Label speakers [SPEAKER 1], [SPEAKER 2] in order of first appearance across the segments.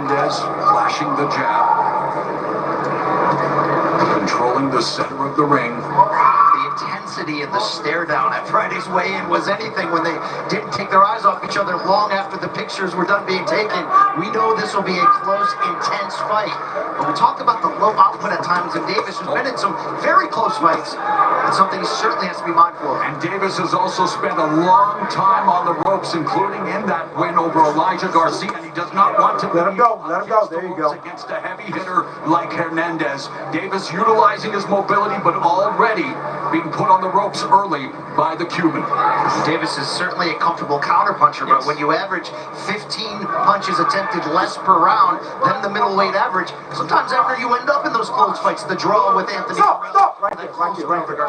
[SPEAKER 1] Hernandez flashing the jab. Controlling the center of the ring.
[SPEAKER 2] The intensity of the stare down at Friday's weigh-in was anything when they didn't take their eyes off each other long after the pictures were done being taken. We know this will be a close, intense fight. But we talk about the low output at times of Davis, who's been in some very close fights. It's something he certainly has to be mindful of.
[SPEAKER 1] And Davis has also spent a long time on the ropes, including in that win over Elijah Garcia, and he does not want to
[SPEAKER 3] let him go. Let him go. There you go.
[SPEAKER 1] Against a heavy hitter like Hernandez. Davis utilizing his mobility, but already being put on the ropes early by the Cuban.
[SPEAKER 2] Davis is certainly a comfortable counterpuncher, but when you average 15 punches attempted less per round than the middleweight average, sometimes after you end up in those close fights, the draw with Anthony.
[SPEAKER 3] Stop! Right there.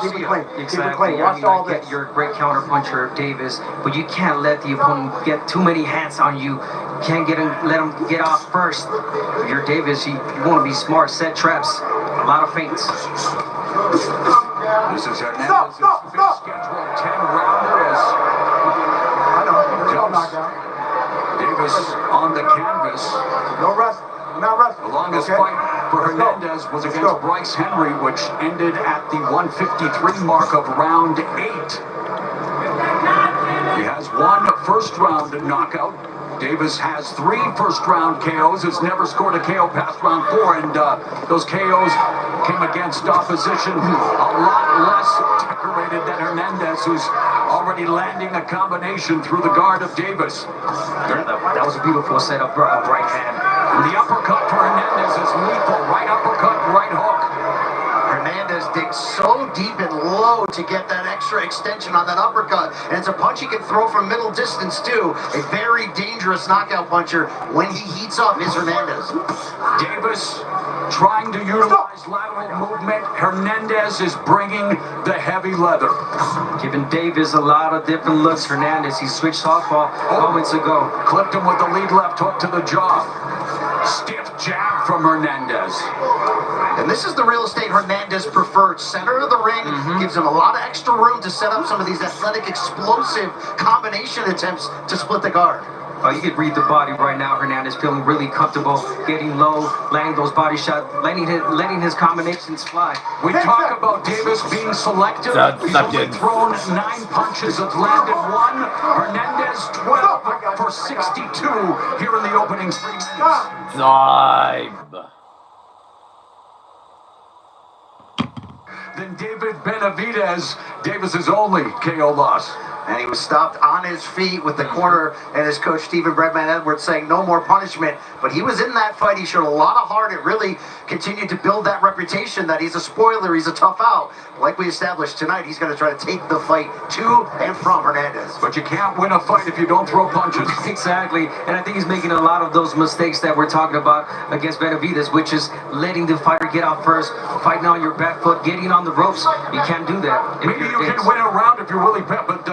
[SPEAKER 3] Keep it clean.
[SPEAKER 4] Exactly.
[SPEAKER 3] Watch all this.
[SPEAKER 4] You're a great counterpuncher, Davis, but you can't let the opponent get too many hands on you. You can't let him get off first. If you're Davis, you want to be smart, set traps, a lot of feints.
[SPEAKER 1] This is Hernandez's fifth scheduled 10-rounder as Davis on the canvas.
[SPEAKER 3] No rest. Not rest.
[SPEAKER 1] The longest fight for Hernandez was against Bryce Henry, which ended at the 153 mark of round 8. He has one first-round knockout. Davis has 3 first-round KOs, has never scored a KO past round 4, and those KOs came against opposition a lot less decorated than Hernandez, who's already landing a combination through the guard of Davis.
[SPEAKER 4] That was a beautiful setup, right hand.
[SPEAKER 1] And the uppercut for Hernandez is lethal. Right uppercut, right hook.
[SPEAKER 2] Hernandez digs so deep and low to get that extra extension on that uppercut, and it's a punch he can throw from middle distance too. A very dangerous knockout puncher when he heats up is Hernandez.
[SPEAKER 1] Davis trying to utilize lateral movement. Hernandez is bringing the heavy leather.
[SPEAKER 4] Giving Davis a lot of different looks. Hernandez, he switched southpaw moments ago.
[SPEAKER 1] Clipped him with the lead left hook to the jaw. Stiff jab from Hernandez.
[SPEAKER 2] And this is the real estate Hernandez preferred. Center of the ring gives him a lot of extra room to set up some of these athletic, explosive combination attempts to split the guard.
[SPEAKER 4] You could read the body right now. Hernandez feeling really comfortable, getting low, landing those body shots, letting his combinations fly.
[SPEAKER 1] We talk about Davis being selective. He's only thrown 9 punches, has landed 1. Hernandez 12 for 62 here in the opening 3 minutes. Then David Benavidez, Davis's only KO loss.
[SPEAKER 2] And he was stopped on his feet with the corner and his coach Stephen Breadman Edwards saying no more punishment. But he was in that fight. He showed a lot of heart. It really continued to build that reputation that he's a spoiler, he's a tough out. Like we established tonight, he's going to try to take the fight to and from Hernandez.
[SPEAKER 1] But you can't win a fight if you don't throw punches.
[SPEAKER 4] Exactly. And I think he's making a lot of those mistakes that we're talking about against Benavidez, which is letting the fighter get out first, fighting on your back foot, getting on the ropes. You can't do that.
[SPEAKER 1] Maybe you can win a round if you're really pep, but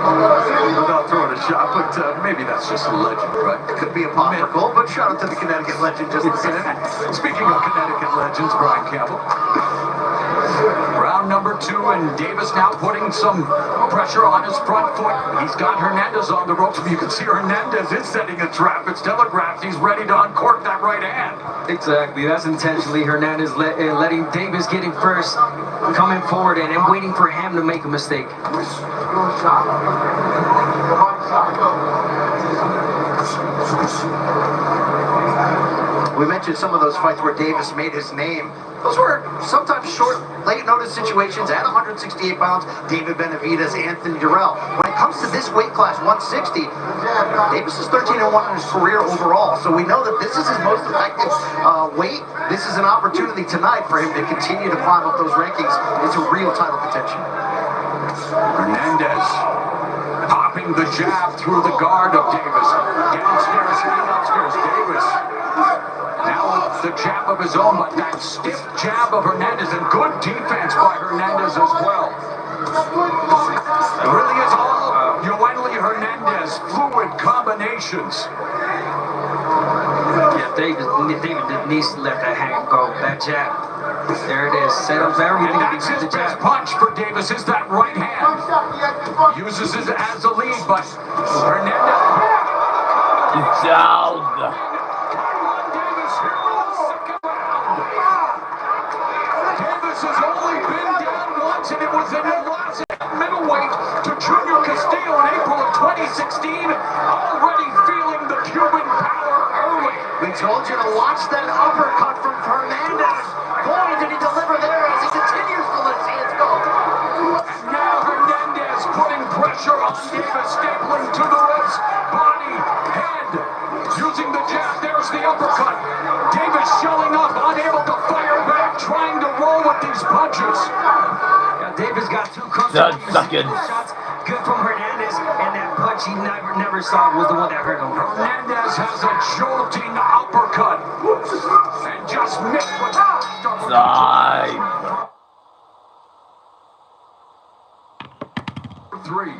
[SPEAKER 1] without throwing a shot, but maybe that's just a legend, right?
[SPEAKER 2] It could be a popsicle, but shout out to the Connecticut legend just the same.
[SPEAKER 1] Speaking of Connecticut legends, Brian Campbell. Round number 2, and Davis now putting some pressure on his front foot. He's got Hernandez on the ropes, but you can see Hernandez is setting a trap. It's telegraphed. He's ready to uncork that right hand.
[SPEAKER 4] Exactly. That's intentionally Hernandez letting Davis get in first, coming forward and waiting for him to make a mistake.
[SPEAKER 2] We mentioned some of those fights where Davis made his name. Those were sometimes short, late notice situations at 168 pounds. David Benavidez, Anthony Durrell. When it comes to this weight class, 160, Davis is 13-1 in his career overall. So we know that this is his most effective weight. This is an opportunity tonight for him to continue to climb up those rankings into real title contention.
[SPEAKER 1] Hernandez popping the jab through the guard of Davis. Downstairs, hitting upstairs. Davis now with the jab of his own, but that stiff jab of Hernandez, and good defense by Hernandez as well. It really is all Yoeli Hernandez, fluid combinations.
[SPEAKER 4] Yeah, David needs to let that hand go, that jab. There it is, set up everything.
[SPEAKER 1] And that's his best punch for Davis, is that right hand. Uses it as a lead, but Hernandez...
[SPEAKER 5] He's down.
[SPEAKER 1] Tyrone Davis here in the second round. Davis has only been down once, and it was in the last middleweight to Junior Castillo in April of 2016. Already feeling the Cuban power early.
[SPEAKER 2] We told you to watch that uppercut from Hernandez. Boy, did he deliver there as he continues to let his hands go.
[SPEAKER 1] And now Hernandez putting pressure on Davis, stapling to the ribs, body, head, using the jab. There's the uppercut. Davis showing up, unable to fire back, trying to roll with these punches.
[SPEAKER 4] Yeah, Davis got too comfortable.
[SPEAKER 5] Suck it.
[SPEAKER 4] Shots good from Hernandez, and that punch he never saw was the one that hurt him.
[SPEAKER 1] Hernandez has a jolting uppercut and just missed with
[SPEAKER 5] Side.
[SPEAKER 1] 3.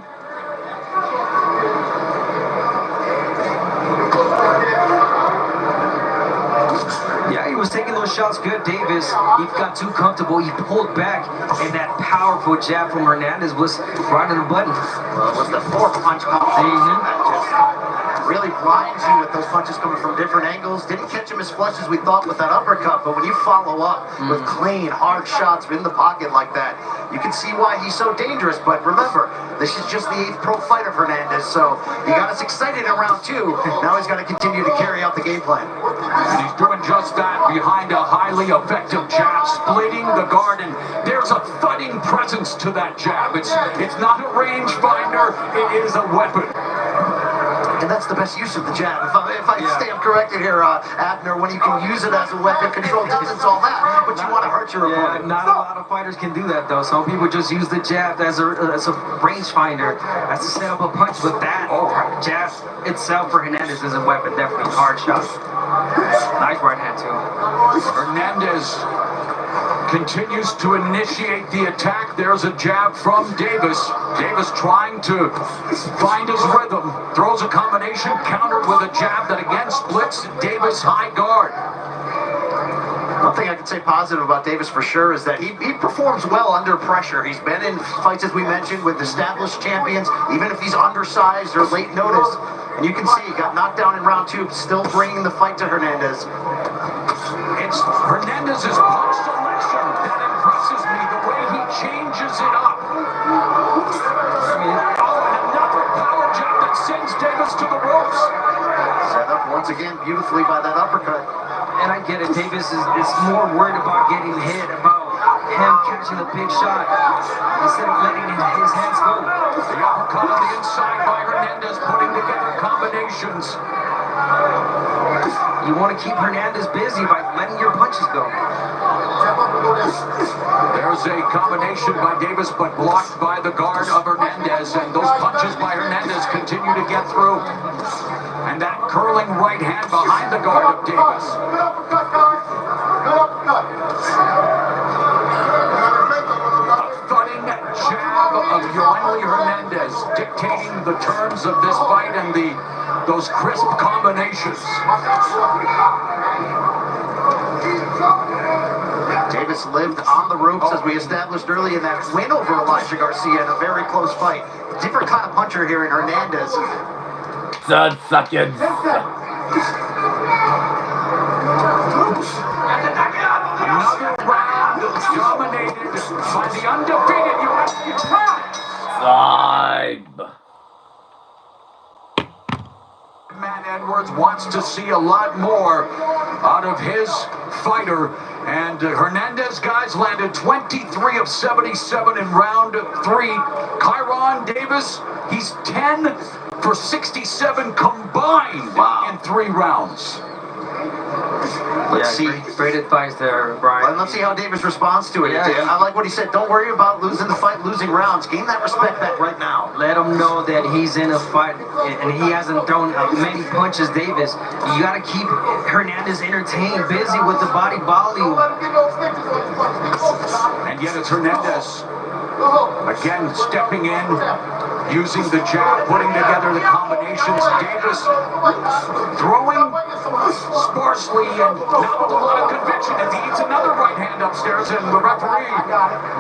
[SPEAKER 4] Yeah, he was taking those shots good, Davis. He got too comfortable. He pulled back, and that powerful jab from Hernandez was right on the button.
[SPEAKER 2] Well, it was the fourth punch combination that just really blinds you with those punches coming from different angles. Didn't catch him as flush as we thought with that uppercut, but when you follow up with clean, hard shots in the pocket like that, you can see why he's so dangerous. But remember, this is just the 8th pro fight of Hernandez, so he got us excited in round 2. Now he's got to continue to carry out the game plan.
[SPEAKER 1] And he's doing just that behind a highly effective jab, splitting the guard, and there's a thudding presence to that jab. It's not a rangefinder, it is a weapon.
[SPEAKER 2] And that's the best use of the jab. If I stand corrected here, Abner, when you can use it as a weapon, control distance, all that, but you want to hurt your
[SPEAKER 4] Yeah,
[SPEAKER 2] opponent.
[SPEAKER 4] not a lot of fighters can do that, though. Some people just use the jab as a rangefinder, as to set up a punch. But that jab itself for Hernandez is a weapon, definitely hard shot. Nice right hand, too.
[SPEAKER 1] Hernandez continues to initiate the attack. There's a jab from Davis. Davis trying to find his rhythm. Throws a combination, countered with a jab that again splits Davis high guard.
[SPEAKER 2] One thing I can say positive about Davis for sure is that he performs well under pressure. He's been in fights, as we mentioned, with established champions, even if he's undersized or late notice. And you can see he got knocked down in round 2, still bringing the fight to Hernandez.
[SPEAKER 1] It's Hernandez's punch selection that impresses me, the way he changes it up. And another power jab that sends Davis to the ropes.
[SPEAKER 2] Set up once again beautifully by that uppercut.
[SPEAKER 4] And I get it. Davis is more worried about getting hit, about him catching a big shot, instead of letting his hands go.
[SPEAKER 1] The uppercut on the inside by Hernandez, putting together combinations.
[SPEAKER 4] You want to keep Hernandez busy by letting your punches go.
[SPEAKER 1] There's a combination by Davis, but blocked by the guard of Hernandez, and those punches by Hernandez continue to get through. And that curling right hand behind the guard of Davis. A thudding jab of Yoeli Hernandez dictating the terms of this fight and those crisp combinations.
[SPEAKER 2] Davis lived on the ropes, as we established early in that win over Elijah Garcia in a very close fight. Different kind of puncher here in Hernandez.
[SPEAKER 5] Suck it.
[SPEAKER 1] Another round dominated by the undefeated UFC champ.
[SPEAKER 5] Side.
[SPEAKER 1] Matt Edwards wants to see a lot more out of his fighter, and Hernandez guys landed 23 of 77 in round 3. Kyron Davis, he's 10 for 67 combined in 3 rounds.
[SPEAKER 2] Let's see.
[SPEAKER 4] Great advice there, Brian.
[SPEAKER 2] Let's see how Davis responds to it.
[SPEAKER 4] Yeah.
[SPEAKER 2] I like what he said. Don't worry about losing the fight, losing rounds. Gain that respect back right now.
[SPEAKER 4] Let him know that he's in a fight, and he hasn't thrown many punches, Davis. You got to keep Hernandez entertained, busy with the body volume.
[SPEAKER 1] And yet it's Hernandez again stepping in, using the jab, putting together the combinations. Davis throwing sparsely and not with a lot of conviction as he eats another right hand upstairs, and the referee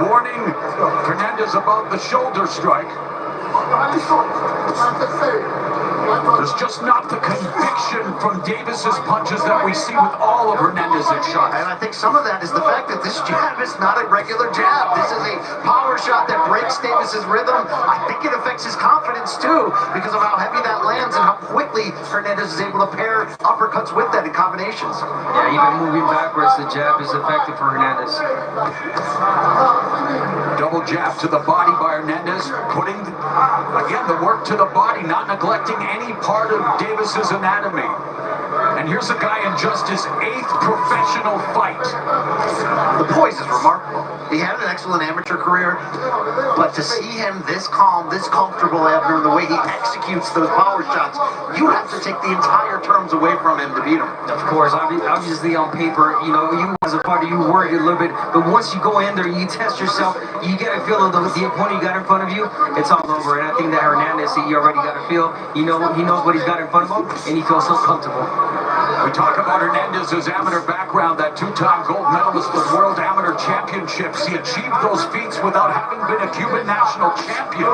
[SPEAKER 1] warning Hernandez about the shoulder strike. There's just not the conviction from Davis's punches that we see with all of Hernandez's shots.
[SPEAKER 2] And I think some of that is the fact that this jab is not a regular jab. This is a power shot that breaks Davis's rhythm. I think it affects his confidence too because of how heavy that lands and how quickly Hernandez is able to pair uppercuts with that in combinations.
[SPEAKER 4] Yeah, even moving backwards, the jab is effective for Hernandez.
[SPEAKER 1] Double jab to the body by Hernandez, putting, again, the work to the body, not neglecting any part of Davis's anatomy. And here's a guy in just his 8th professional fight.
[SPEAKER 2] The poise is remarkable. He had an excellent amateur career, but to see him this calm, this comfortable, Abner, the way he executes those power shots, you have to take the entire terms away from him to beat him.
[SPEAKER 4] Of course, obviously on paper, you know, you as a fighter, you worry a little bit, but once you go in there and you test yourself, you get a feel of the opponent you got in front of you, it's all over. And I think that Hernandez, he already got a feel. You know, he knows what he's got in front of him, and he feels so comfortable.
[SPEAKER 1] We talk about Hernandez's amateur background, that 2-time gold medalist for World Amateur Championships. He achieved those feats without having been a Cuban national champion.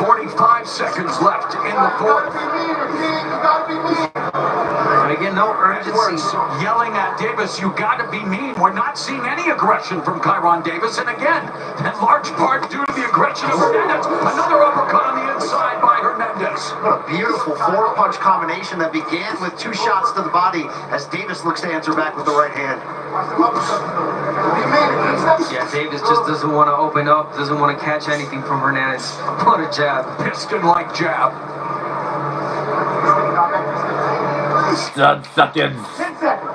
[SPEAKER 1] 45 seconds left in the fourth.
[SPEAKER 4] And again, no urgency.
[SPEAKER 1] Edwards yelling at Davis, you gotta be mean. We're not seeing any aggression from Kyron Davis. And again, in large part due to the aggression of Hernandez. Another uppercut on the inside by Hernandez.
[SPEAKER 2] What a beautiful 4-punch combination that began with 2 shots to the body as Davis looks to answer back with the right hand.
[SPEAKER 4] Yeah, Davis just doesn't want to open up, doesn't want to catch anything from Hernandez. What a jab.
[SPEAKER 1] Piston-like jab.
[SPEAKER 5] Stud seconds.
[SPEAKER 3] 10 seconds.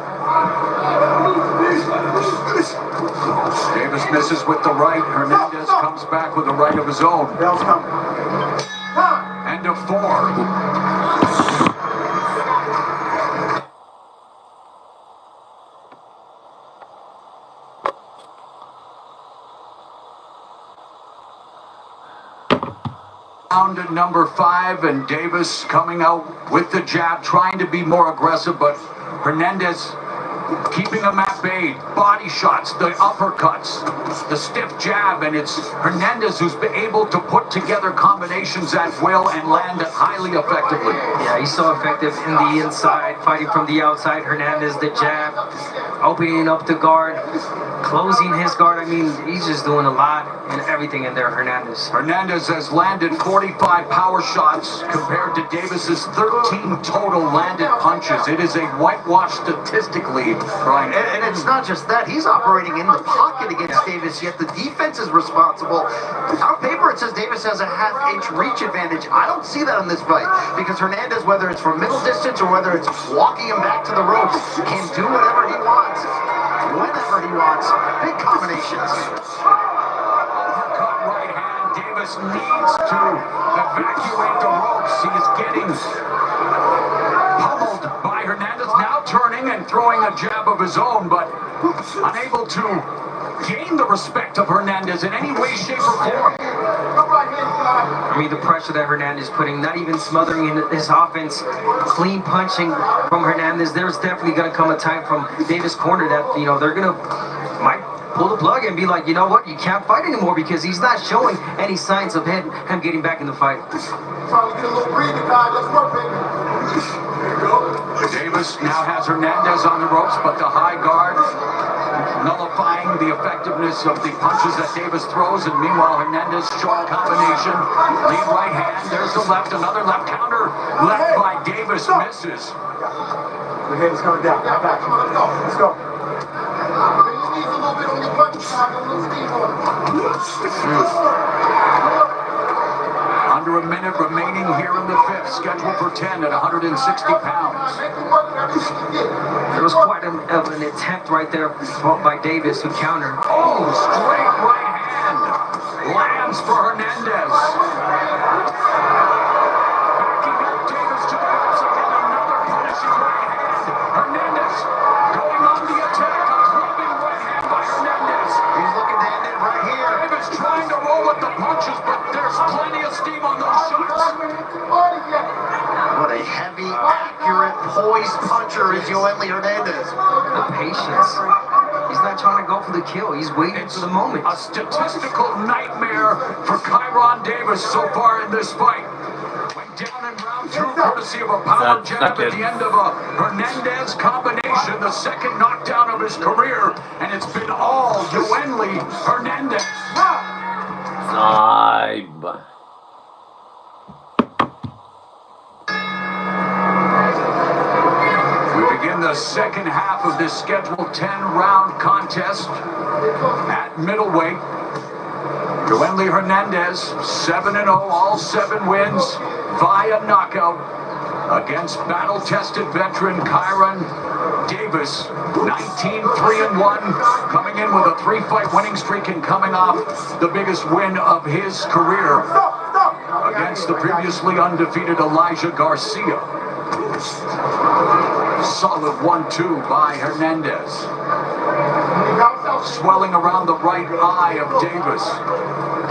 [SPEAKER 1] Davis misses with the right. Hernandez comes back with a right of his own.
[SPEAKER 3] Bell's coming.
[SPEAKER 1] End of 4. Round number 5, and Davis coming out with the jab, trying to be more aggressive, but Hernandez keeping him at bay. Body shots, the uppercuts, the stiff jab, and it's Hernandez who's been able to put together combinations at will and land it highly effectively.
[SPEAKER 4] Yeah, he's so effective in the inside, fighting from the outside. Hernandez, the jab, opening up the guard, closing his guard. I mean, he's just doing a lot and everything in there, Hernandez.
[SPEAKER 1] Hernandez has landed 45 power shots compared to Davis's 13 total landed punches. It is a whitewash statistically, Brian.
[SPEAKER 2] And it's not just that. He's operating in the pocket against Davis, yet the defense is responsible. On paper, it says Davis has a half-inch reach advantage. I don't see that in this fight because Hernandez, whether it's from middle distance or whether it's walking him back to the ropes, can do whatever he wants, whenever he wants. Big combinations.
[SPEAKER 1] Cut right hand. Davis needs to evacuate the ropes. He is getting pummeled by Hernandez, now turning and throwing a jab of his own, but unable to gain the respect of Hernandez in any way, shape, or form.
[SPEAKER 4] I mean, the pressure that Hernandez is putting, not even smothering in his offense, clean punching from Hernandez. There's definitely going to come a time from Davis' corner that, you know, they're going to might pull the plug and be like, you know what, you can't fight anymore because he's not showing any signs of him getting back in the fight.
[SPEAKER 1] Davis now has Hernandez on the ropes, but the high guard nullifying the effectiveness of the punches that Davis throws, and meanwhile Hernandez short combination, lead right hand, there's the left, another left counter, left by Davis, misses.
[SPEAKER 3] The head is coming down. I got you. Let's go.
[SPEAKER 1] Under a minute remaining here in the 5th, scheduled for 10 at 160 pounds.
[SPEAKER 4] There was quite an attempt right there by Davis to counter.
[SPEAKER 1] Oh, straight right hand. Lands for Hernandez. Backing up Davis to the ropes again. Another punishing right hand. Hernandez going on the attack. A clubbing right hand by Hernandez.
[SPEAKER 2] He's looking to end it right here.
[SPEAKER 1] Davis trying to roll with the punches, but there's plenty of steam on those shots.
[SPEAKER 2] What a heavy, accurate, poised puncher is Yoeli Hernandez.
[SPEAKER 4] The patience. He's not trying to go for the kill. He's waiting for the moment.
[SPEAKER 1] A statistical nightmare for Kyron Davis so far in this fight. Went down in round 2 courtesy of a power
[SPEAKER 5] That's
[SPEAKER 1] jab at
[SPEAKER 5] second.
[SPEAKER 1] the end of a Hernandez combination, the second knockdown of his career, and it's been all Yoeli Hernandez.
[SPEAKER 5] Vibe.
[SPEAKER 1] We begin the second half of this scheduled 10-round contest at middleweight. Yoeli Hernandez, 7-0, all 7 wins via knockout against battle-tested veteran Kyron Davis, 19-3-1, coming in with a 3-fight winning streak and coming off the biggest win of his career against the previously undefeated Elijah Garcia. Solid 1-2 by Hernandez. Swelling around the right eye of Davis.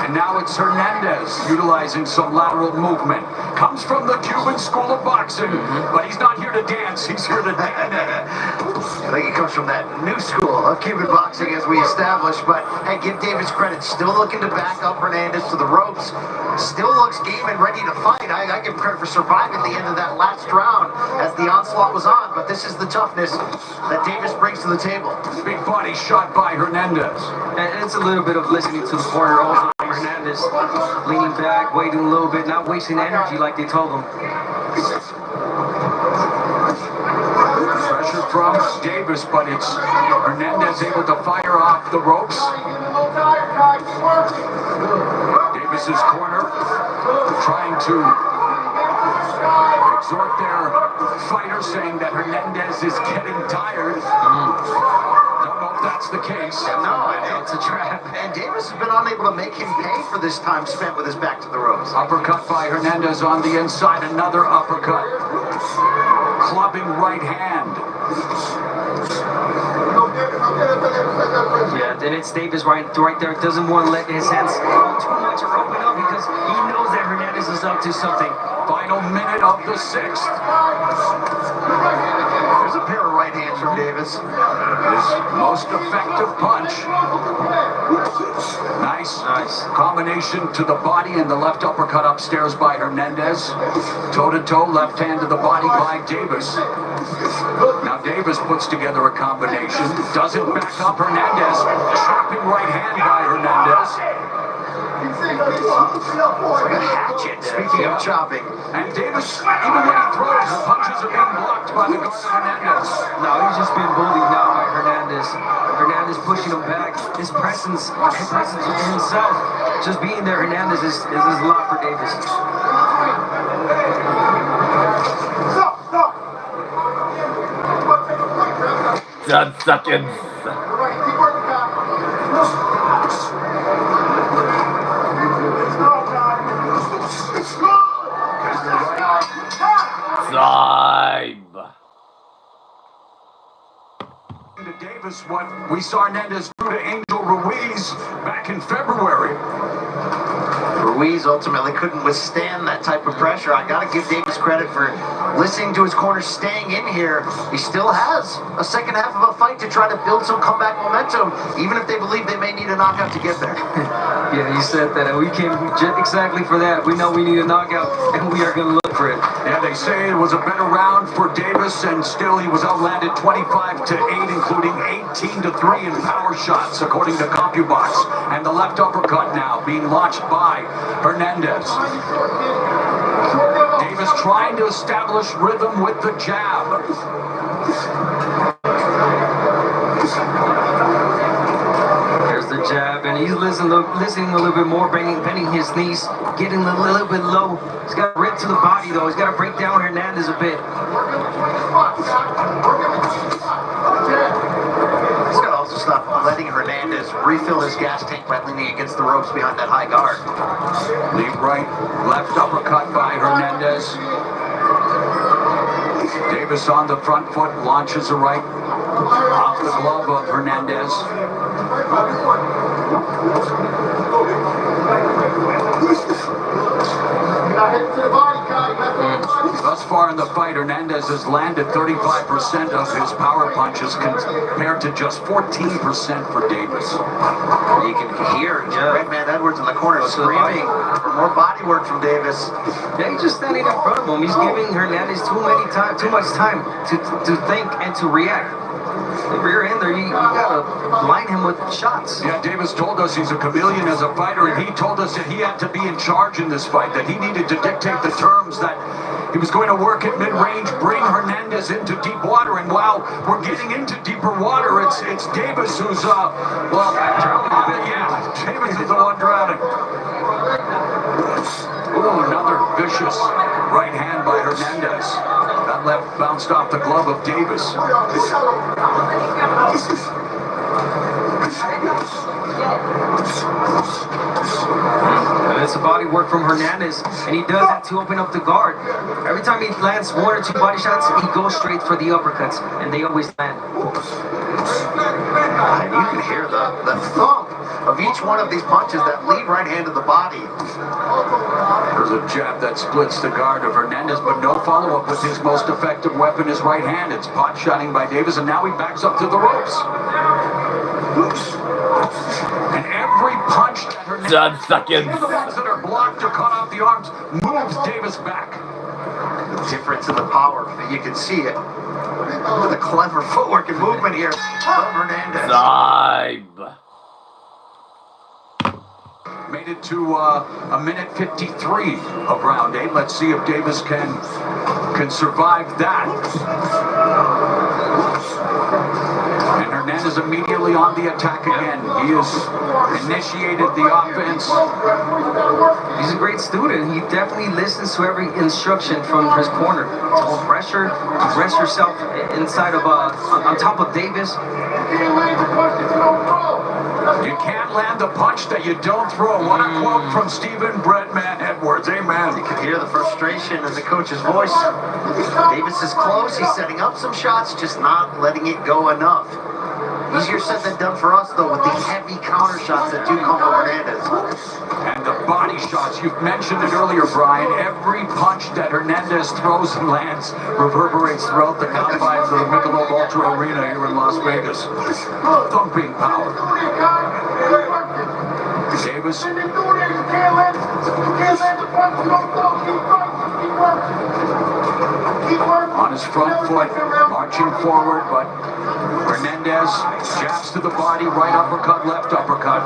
[SPEAKER 1] And now it's Hernandez utilizing some lateral movement. Comes from the Cuban School of Boxing, but he's not here to dance, he's here to dance.
[SPEAKER 2] I think he comes from that new school of Cuban boxing, as we established. But hey, give Davis credit. Still looking to back up Hernandez to the ropes. Still looks game and ready to fight. I give him credit for surviving the end of that last round as the onslaught was on. But this is the toughness that Davis brings to the table.
[SPEAKER 1] Big body shot by Hernandez.
[SPEAKER 4] And it's a little bit of listening to the corner also. Hernandez leaning back, waiting a little bit, not wasting energy like they told him.
[SPEAKER 1] Pressure from Davis, but it's Hernandez able to fire off the ropes. Davis's corner trying to exhort their fighter, saying that Hernandez is getting tired. Don't know if that's the case.
[SPEAKER 2] No, it's a trap. And Davis has been unable to make him pay for this time spent with his back to the ropes.
[SPEAKER 1] Uppercut by Hernandez on the inside, another uppercut. Clubbing right hand.
[SPEAKER 4] Yeah, then it's Davis right there. Doesn't want to let his hands go too much or open up because he knows that Hernandez is up to something.
[SPEAKER 1] Final minute of the 6th.
[SPEAKER 2] There's a pair of right hands from Davis.
[SPEAKER 1] His most effective punch. Nice combination to the body and the left uppercut upstairs by Hernandez. Toe-to-toe, left hand to the body by Davis. Now Davis puts together a combination. Doesn't back up Hernandez. Chopping right hand by Hernandez.
[SPEAKER 2] Like a hatchet, speaking of chopping.
[SPEAKER 1] And Davis, even when he throws, the punches are being blocked by the guard of Hernandez.
[SPEAKER 4] No, he's just been bullied now by Hernandez. Hernandez pushing him back. His presence within himself, just being there, Hernandez is a lot for Davis.
[SPEAKER 5] 10 seconds. Vibe.
[SPEAKER 1] To Davis, what we saw Hernandez do to Angel Ruiz back in February.
[SPEAKER 2] Ruiz ultimately couldn't withstand that type of pressure. I gotta give Davis credit for listening to his corner, staying in here. He still has a second half of a fight to try to build some comeback momentum, even if they believe they may need a knockout to get there.
[SPEAKER 4] Yeah, you said that, and we came exactly for that. We know we need a knockout, and we are going to look for it.
[SPEAKER 1] Yeah, they say it was a better round for Davis, and still he was outlanded 25-8, including 18-3 in power shots, according to CompuBox. And the left uppercut now being launched by Hernandez. Davis trying to establish rhythm with the jab.
[SPEAKER 4] There's the jab, and he's listening a little bit more, bending his knees, getting a little bit low. He's got to rip to the body, though. He's got to break down Hernandez a bit.
[SPEAKER 2] He's got to also stop letting Hernandez refill his gas tank by leaning against the ropes behind that high guard.
[SPEAKER 1] Lead right, left uppercut by Hernandez. Davis on the front foot, launches a right off the glove of Hernandez. Thus far in the fight, Hernandez Hernandez has landed 35% of his power punches compared to just 14% for Davis.
[SPEAKER 2] You can hear Redman Edwards in the corner screaming for more body work from Davis.
[SPEAKER 4] Yeah, he's just standing in front of him. He's giving Hernandez too much time to think and to react. The rear ender, you gotta line him with shots.
[SPEAKER 1] Yeah, Davis told us he's a chameleon as a fighter, and he told us that he had to be in charge in this fight, that he needed to dictate the terms, that he was going to work at mid-range, bring Hernandez into deep water, and while we're getting into deeper water, it's Davis who's, Davis is the one drowning. Ooh, another vicious right hand by Hernandez. That left bounced off the glove of Davis.
[SPEAKER 4] And it's a body work from Hernandez, and he does that to open up the guard. Every time he lands 1 or 2 body shots, he goes straight for the uppercuts, and they always land.
[SPEAKER 2] And you can hear the thump of each one of these punches that lead right hand to the body.
[SPEAKER 1] There's a jab that splits the guard of Hernandez, but no follow-up with his most effective weapon, his right hand. It's pot shotting by Davis, and now he backs up to the ropes. And every punch that Hernandez,
[SPEAKER 5] 10 seconds.
[SPEAKER 1] the ones that are blocked or cut off the arms, moves Davis back.
[SPEAKER 2] The difference in the power, you can see it. The clever footwork and movement here from Hernandez.
[SPEAKER 5] Time.
[SPEAKER 1] Made it to a minute 53 of round 8. Let's see if Davis can survive that. And Hernandez immediately on the attack again. He has initiated the offense.
[SPEAKER 4] He's a great student. He definitely listens to every instruction from his corner. To hold pressure, to rest yourself inside of on top of Davis.
[SPEAKER 1] You can't land the punch that you don't throw. What a quote from Stephen Breadman Edwards. Amen.
[SPEAKER 2] You can hear the frustration in the coach's voice. Davis is close. He's setting up some shots, just not letting it go enough. Easier said than done for us, though, with the heavy counter shots that do come from Hernandez.
[SPEAKER 1] And the body shots, you've mentioned it earlier, Brian. Every punch that Hernandez throws and lands reverberates throughout the confines of the Michelob Ultra Arena here in Las Vegas. Thumping power. Davis. On his front foot, marching forward, but Hernandez jabs to the body, right uppercut, left uppercut.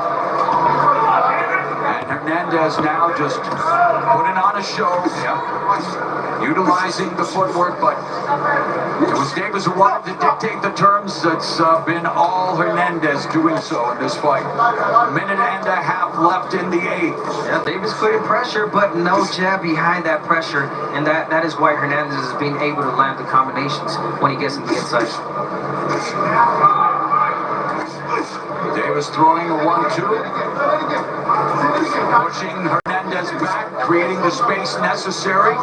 [SPEAKER 1] And Hernandez now just putting on a show, utilizing the footwork, but it was Davis who wanted to dictate the terms. It's been all Hernandez doing so in this fight. A minute and a half left in the 8th.
[SPEAKER 4] Yeah, Davis putting pressure, but no jab behind that pressure, and that is why Hernandez is being able to land the combinations when he gets in the inside.
[SPEAKER 1] Davis throwing a 1-2. Pushing Hernandez back, creating the space necessary.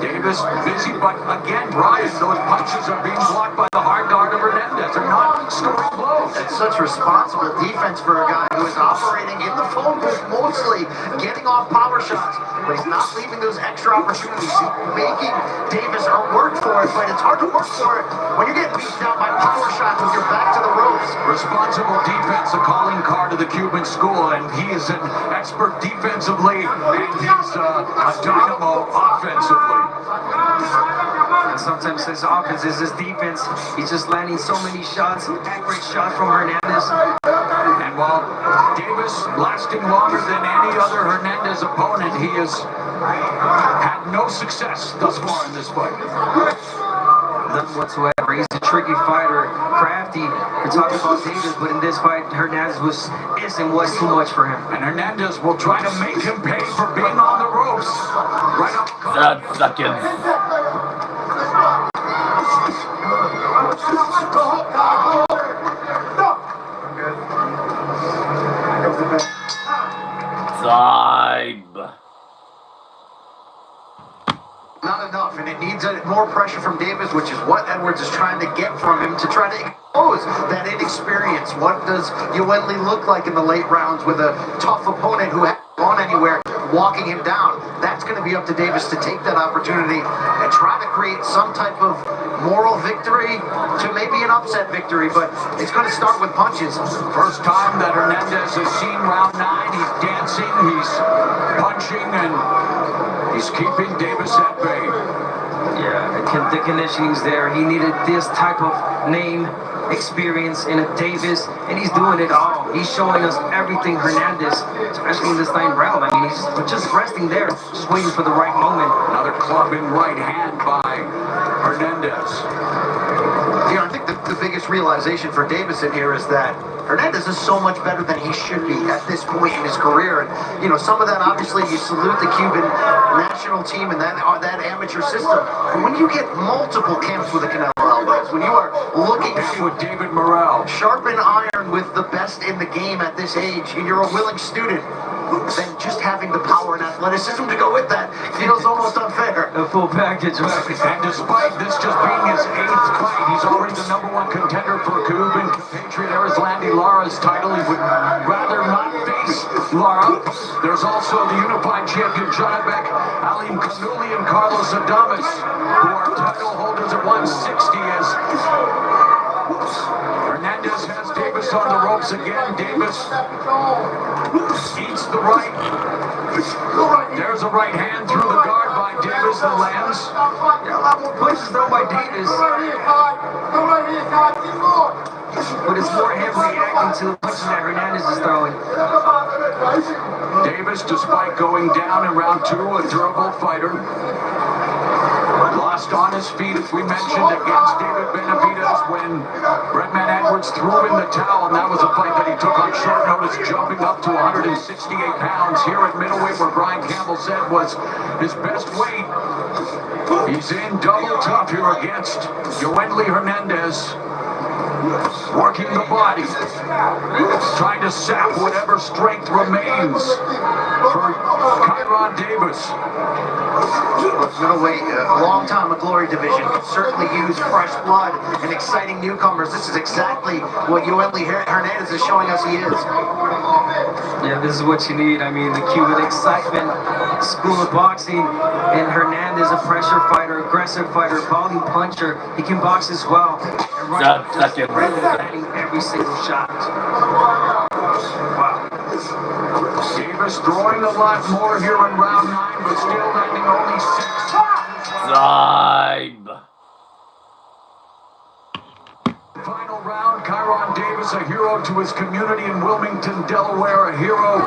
[SPEAKER 1] Davis busy, but again, Brian, those punches are being blocked by the hard guard of Hernandez. They're not scoring blows.
[SPEAKER 2] That's such responsible defense for a guy who is operating in the phone booth mostly, getting off power shots, but he's not leaving those extra opportunities. He's making Davis work for it, but it's hard to work for it when you're getting beat down by power shots with your back to the ropes.
[SPEAKER 1] Responsible defense, a calling card of the Cuban school, and he is an expert defensively, and he's a dynamo offensively.
[SPEAKER 4] And sometimes his offense is his defense. He's just landing so many shots. Accurate shot from Hernandez.
[SPEAKER 1] And while Davis lasting longer than any other Hernandez opponent, he has had no success thus far in this fight.
[SPEAKER 4] None whatsoever. He's a tricky fighter, crafty. We're talking about Davis, but in this fight, Hernandez was too much for him.
[SPEAKER 1] And Hernandez will try to make him pay for being on the ropes. Right up.
[SPEAKER 5] 10 seconds. Time.
[SPEAKER 2] Not enough, and it needs more pressure from Davis, which is what Edwards is trying to get from him to try to expose that inexperience. What does Yoeli look like in the late rounds with a tough opponent who hasn't gone anywhere, walking him down? That's going to be up to Davis to take that opportunity and try to create some type of moral victory to maybe an upset victory, but it's going to start with punches.
[SPEAKER 1] First time that Hernandez has seen round 9. He's dancing, he's punching, and he's keeping Davis at bay.
[SPEAKER 4] Yeah, the conditioning's there. He needed this type of name, experience in a Davis, and he's doing it all. He's showing us everything Hernandez, especially in this 9th round. I mean, he's just resting there, just waiting for the right moment.
[SPEAKER 1] Another clubbing right hand by Hernandez.
[SPEAKER 2] You know, I think the biggest realization for Davis in here is that Hernandez is so much better than he should be at this point in his career. And, you know, some of that, obviously, you salute the Cuban national team and that amateur system. But when you get multiple camps with the Canelo Alvarez, when you are looking
[SPEAKER 1] with David Morrell,
[SPEAKER 2] sharpen iron with the best in the game at this age, and you're a willing student, then just having the power and athleticism to go with that feels almost unfair.
[SPEAKER 4] A full package, right?
[SPEAKER 1] And despite this just being his 8th fight, he's already the #1 contender for Cuban compatriot Erislandy Lara's title. He would rather not face Lara. There's also the unified champion Janibek, Alim Kanouli, and Carlos Adames, who are title holders at 160 as Hernandez has Davis on the ropes again. Davis eats the right. There's a right hand through the guard by Davis that lands.
[SPEAKER 4] Yeah, a lot more punches thrown by Davis, but it's more him reacting to the punches that Hernandez is throwing.
[SPEAKER 1] Davis, despite going down in round 2, a durable fighter. Lost on his feet, as we mentioned, against David Benavidez when Redman Edwards threw in the towel, and that was a fight that he took on short notice, jumping up to 168 pounds here at middleweight, where Brian Campbell said was his best weight. He's in double tough here against Yoeli Hernandez. Working the body, trying to sap whatever strength remains for Kyron Davis.
[SPEAKER 2] Middleweight, a long time, a glory division, could certainly use fresh blood and exciting newcomers. This is exactly what Yoeli Hernandez is showing us he is.
[SPEAKER 4] Yeah, this is what you need. I mean, the Cuban excitement, school of boxing, and Hernandez, a pressure fighter, aggressive fighter, body puncher. He can box as well.
[SPEAKER 5] Second.
[SPEAKER 4] Landing every single shot. Wow.
[SPEAKER 1] Davis throwing a lot more here in round 9, but still landing only 6.
[SPEAKER 5] Side.
[SPEAKER 1] Final round, Kyron Davis, a hero to his community in Wilmington, Delaware, a hero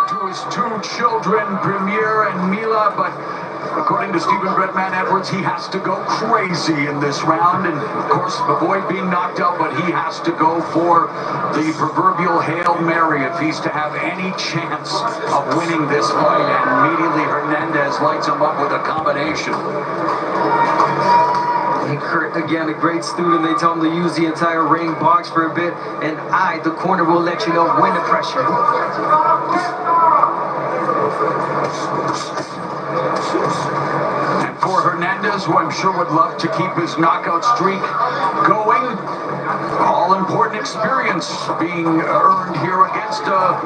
[SPEAKER 1] to his 2 children, Premier and Mila, but according to Stephen Redman Edwards, he has to go crazy in this round, and of course, avoid being knocked out, but he has to go for the proverbial Hail Mary if he's to have any chance of winning this fight, and immediately Hernandez lights him up with a combination.
[SPEAKER 4] Again, a great student. They tell him to use the entire ring, box for a bit, and the corner, will let you know when to pressure.
[SPEAKER 1] And for Hernandez, who I'm sure would love to keep his knockout streak going, all-important experience being earned here against a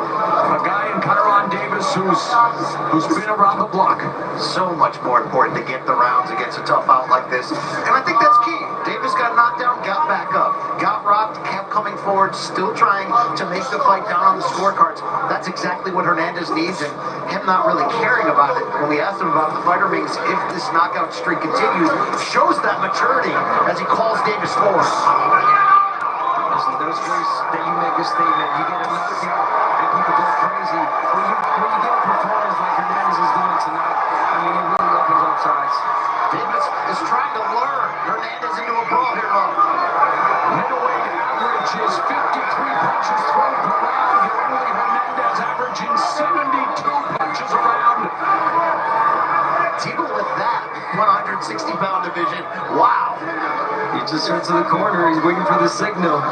[SPEAKER 1] guy in Kyron Davis who's been around the block.
[SPEAKER 2] So much more important to get the rounds against a tough out like this. And I think that's key. Davis got knocked down, got back up, got rocked, kept coming forward, still trying to make the fight down on the scorecards. That's exactly what Hernandez needs, and him not really caring about it. When we asked him about the fighter rings, if this knockout streak continues, shows that maturity as he calls Davis forward.
[SPEAKER 4] Listen, those ways that you make a statement, you get a knockout, and people go crazy. When you get a performance like Hernandez is doing tonight, I mean, it really opens up sides.
[SPEAKER 2] Davis is trying to lure Hernandez into a brawl here, though.
[SPEAKER 1] Middleweight average is 53 punches thrown per round. Yoeli Hernandez averaging 72 punches a round.
[SPEAKER 2] Even with that 160-pound division, wow.
[SPEAKER 4] He just turns to the corner. He's waiting for the signal.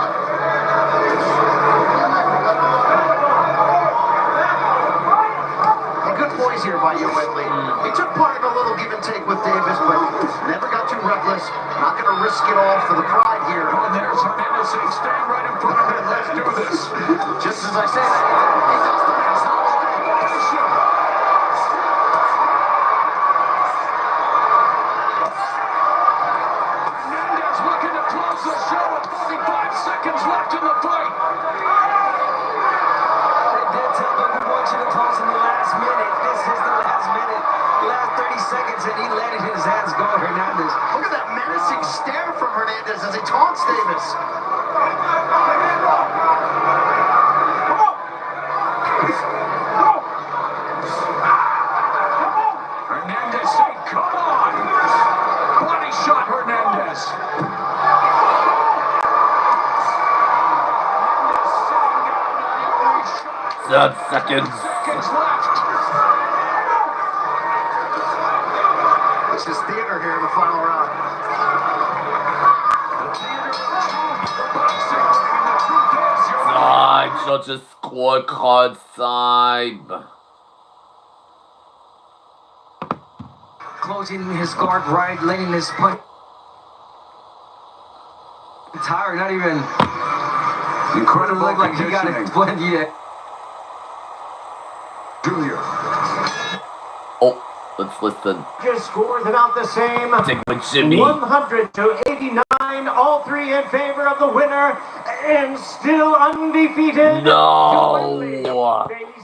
[SPEAKER 2] Good poise here by Yoeli. He took part in a little give and take with Davis, but never got too reckless. Not going to risk it all for the pride here.
[SPEAKER 1] Oh, and there's Hernandez saying, stand right in front of it. Let's do this.
[SPEAKER 2] Just as I said, he does the best.
[SPEAKER 1] seconds left in the fight.
[SPEAKER 4] They did tell him, we want you to close in the last minute. This is the last minute. Last 30 seconds, and he let his hands go, Hernandez.
[SPEAKER 2] Look at that menacing stare from Hernandez as he taunts Davis.
[SPEAKER 1] Hernandez say, come on. Body shot Hernandez.
[SPEAKER 5] Third seconds.
[SPEAKER 1] Seconds left.
[SPEAKER 2] This is theater here in the final round.
[SPEAKER 1] The theater of truth, the boxing ring, and the truth is you're
[SPEAKER 5] Side. Judges scorecard side.
[SPEAKER 4] Closing his guard right, letting his punch. Tired, not even.
[SPEAKER 1] incredible
[SPEAKER 4] Looked like he got
[SPEAKER 1] conditioning.
[SPEAKER 4] it plenty.
[SPEAKER 1] Junior.
[SPEAKER 5] Oh, let's listen.
[SPEAKER 3] Just scores about the same.
[SPEAKER 5] Take my Jimmy.
[SPEAKER 3] 100 to 89. All three in favor of the winner. And still undefeated.
[SPEAKER 5] No.
[SPEAKER 3] Baby